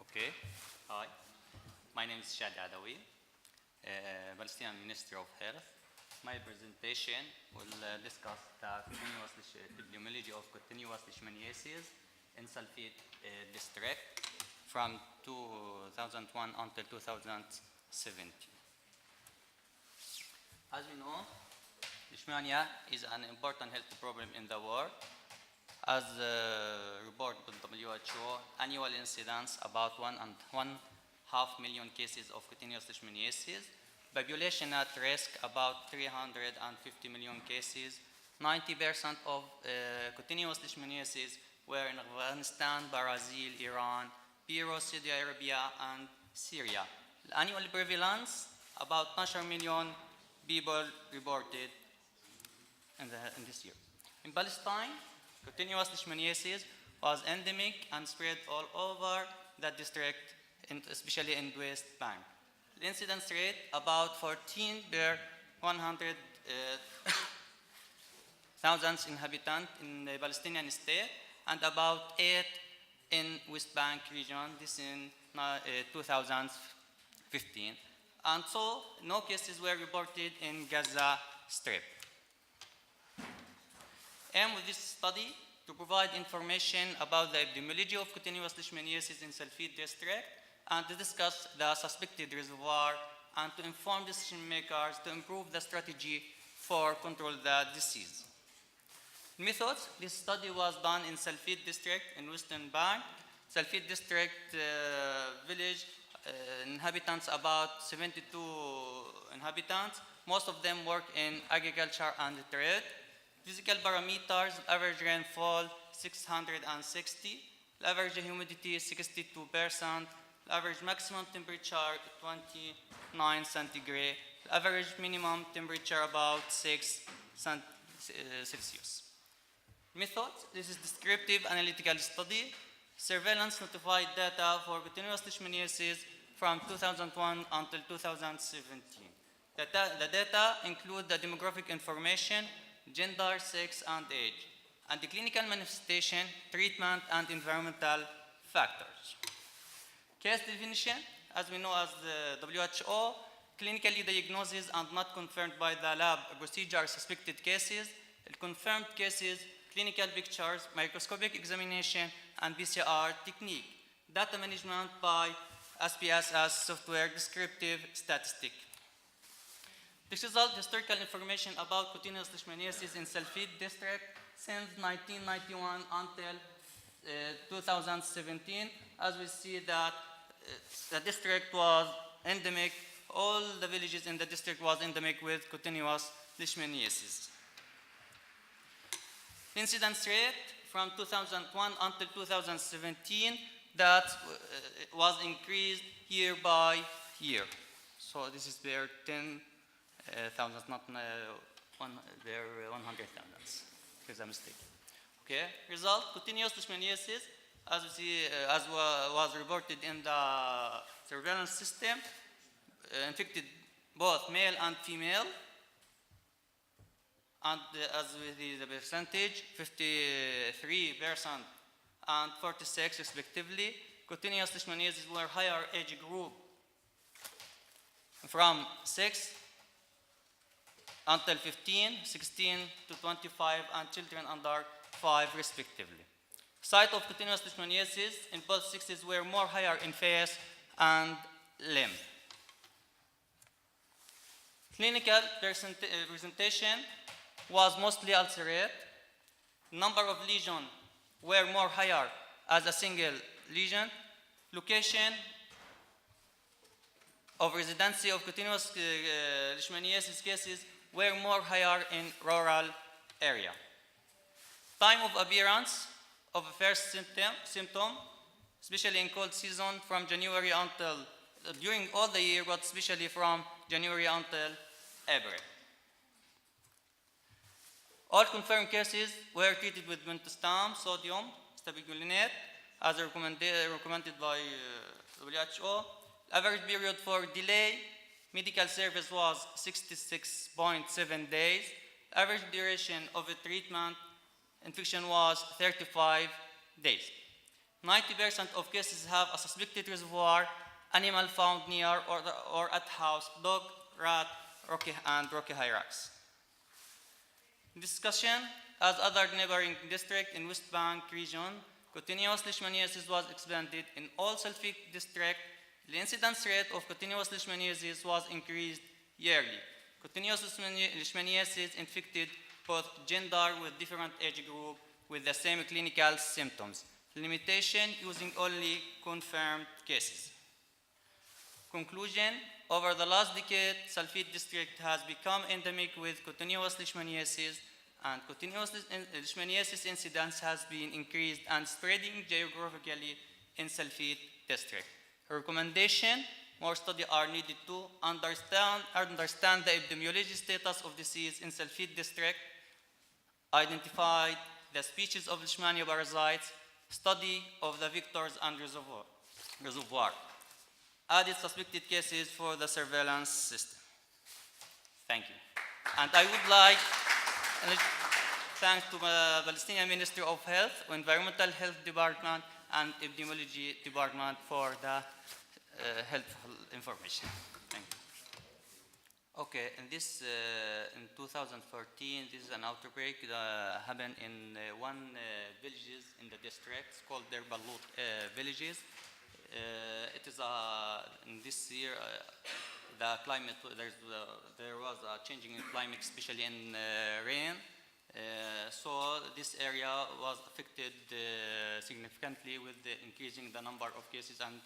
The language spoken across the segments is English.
Okay, hi. My name is Shadi Adawi, Palestinian Minister of Health. My presentation will discuss the epidemiology of continuous leishmaniasis in Sulfate district from 2001 until 2017. As we know, leishmania is an important health problem in the world. As reported by WHO, annual incidence about 1.5 million cases of continuous leishmaniasis. Population at risk about 350 million cases. 90% of continuous leishmaniasis were in Afghanistan, Brazil, Iran, Peru, Saudi Arabia, and Syria. The annual prevalence, about 12 million people reported in this year. In Palestine, continuous leishmaniasis was endemic and spread all over the district, especially in the West Bank. The incidence rate about 14 per 100,000 inhabitants in the Palestinian state and about 8 in West Bank region, this in 2015. And so no cases were reported in Gaza Strip. Aim with this study to provide information about the epidemiology of continuous leishmaniasis in Sulfate district and to discuss the suspected reservoir and to inform decision makers to improve the strategy for control the disease. Methods, this study was done in Sulfate district in Western Bank. Sulfate district village inhabitants about 72 inhabitants. Most of them work in agriculture and trade. Physical parameters, average rainfall 660, average humidity 62%, average maximum temperature 29 centigrade, average minimum temperature about 6 Celsius. Methods, this is descriptive analytical study. Surveillance notified data for continuous leishmaniasis from 2001 until 2017. The data include the demographic information, gender, sex, and age, and the clinical manifestation, treatment, and environmental factors. Case definition, as we know as the WHO, clinically diagnosed and not confirmed by the lab procedure suspected cases, confirmed cases, clinical pictures, microscopic examination, and PCR technique. Data management by SPSS software descriptive statistic. This result, historical information about continuous leishmaniasis in Sulfate district since 1991 until 2017. As we see that the district was endemic, all the villages in the district was endemic with continuous leishmaniasis. Incidence rate from 2001 until 2017, that was increased year by year. So this is their 10,000, not their 100,000. Here's a mistake. Okay. Result: continuous leishmaniasis, as we see, as was reported in the surveillance system, infected both male and female. And as we see the percentage, 53% and 46% respectively. Continuous leishmaniasis were higher age group from 6 until 15, 16 to 25, and children under 5 respectively. Site of continuous leishmaniasis in both sexes were more higher in face and limb. Clinical presentation was mostly ulcerate. Number of lesions were more higher as a single lesion. Location of residency of continuous leishmaniasis cases were more higher in rural area. Time of appearance of the first symptom, especially in cold season from January until, during all the year, but especially from January until April. All confirmed cases were treated with bentastam, sodium, stabiculinate, as recommended by WHO. Average period for delay medical service was 66.7 days. Average duration of the treatment infection was 35 days. 90% of cases have a suspected reservoir animal found near or at house, dog, rat, rocky hyrax. Discussion: as other neighboring district in West Bank region, continuous leishmaniasis was expanded in all sulfic district. The incidence rate of continuous leishmaniasis was increased yearly. Continuous leishmaniasis infected both gender with different age group with the same clinical symptoms. Limitation using only confirmed cases. Conclusion: over the last decade, Sulfite district has become endemic with continuous leishmaniasis, and continuous leishmaniasis incidence has been increased and spreading geographically in Sulfite district. Recommendation: more studies are needed to understand the epidemiology status of disease in Sulfite district, identify the species of Leishmania parasites, study of the vectors and reservoir. Added suspected cases for the surveillance system. Thank you. And I would like to thank to the Palestinian Ministry of Health, Environmental Health Department, and Epidemiology Department for the helpful information. Thank you. Okay, in 2014, this is an outbreak that happened in one villages in the district called Der Balut villages. It is in this year the climate there was a changing in climate, especially in rain. So this area was affected significantly with the increasing the number of cases, and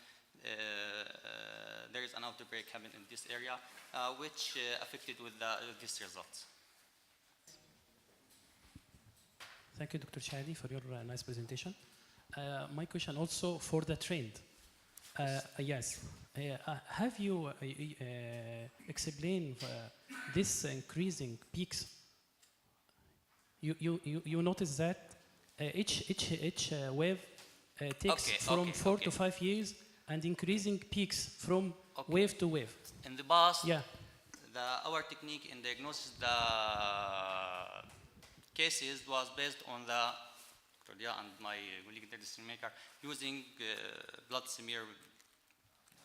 there is an outbreak happening in this area, which affected with these results. Thank you, Dr. Shadi, for your nice presentation. My question also for the trend. Yes. Have you explained this increasing peaks? You notice that each wave takes from 4 to 5 years and increasing peaks from wave to wave. In the past, yeah. Our technique in diagnosis the cases was based on the and my colleague decision maker using blood smear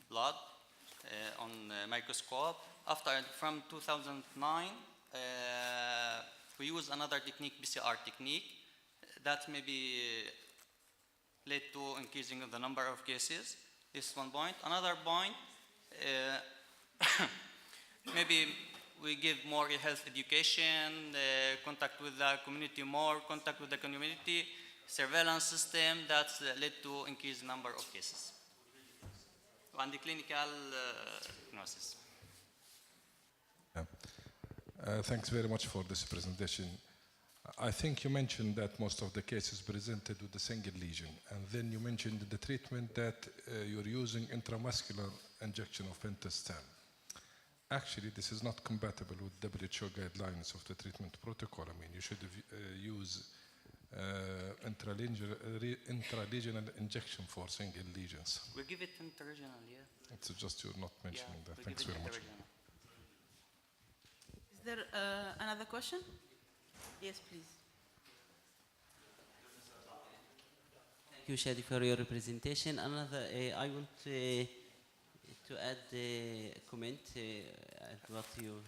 blood on microscope. From 2009, we use another technique, PCR technique, that maybe led to increasing the number of cases. This is one point. Another point, maybe we give more health education, contact with the community, surveillance system that led to increased number of cases. And the clinical diagnosis. Thanks very much for this presentation. I think you mentioned that most of the cases presented with a single lesion, and then you mentioned in the treatment that you're using intramuscular injection of pentastan. Actually, this is not compatible with WHO guidelines of the treatment protocol. I mean, you should use intralesional injection for single lesions. We give it intraregional, yeah. It's just you're not mentioning that. Thanks very much. Is there another question? Yes, please. Thank you, Shadi, for your presentation. I want to add a comment at what you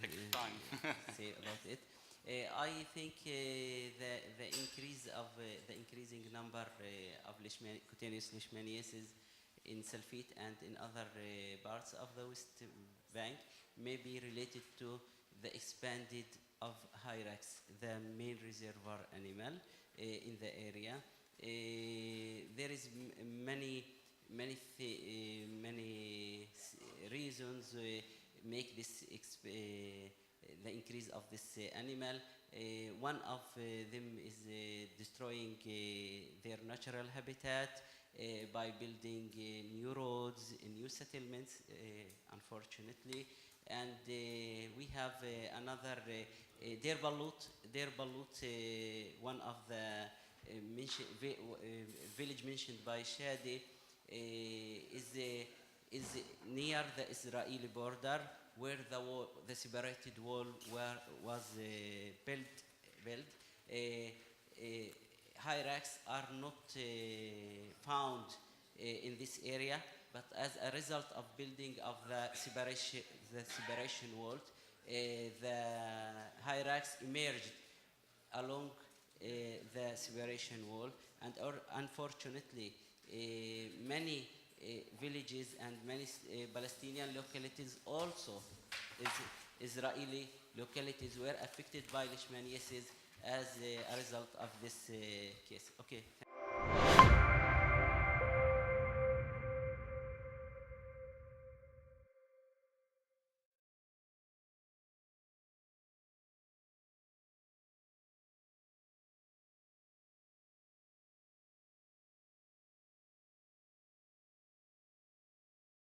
say about it. I think the increasing number of cutaneous leishmaniasis in Sulfite and in other parts of the West Bank may be related to the expanded of hyrax, the main reservoir animal in the area. There is many reasons make this the increase of this animal. One of them is destroying their natural habitat by building new roads, new settlements, unfortunately. And we have another Der Balut, one of the village mentioned by Shadi, is near the Israeli border, where the separated wall was built. hyrax are not found in this area, but as a result of building of the separation wall, the hyrax emerged along the separation wall, and unfortunately, many villages and many Palestinian localities, also Israeli localities, were affected by leishmaniasis as a result of this case. Okay.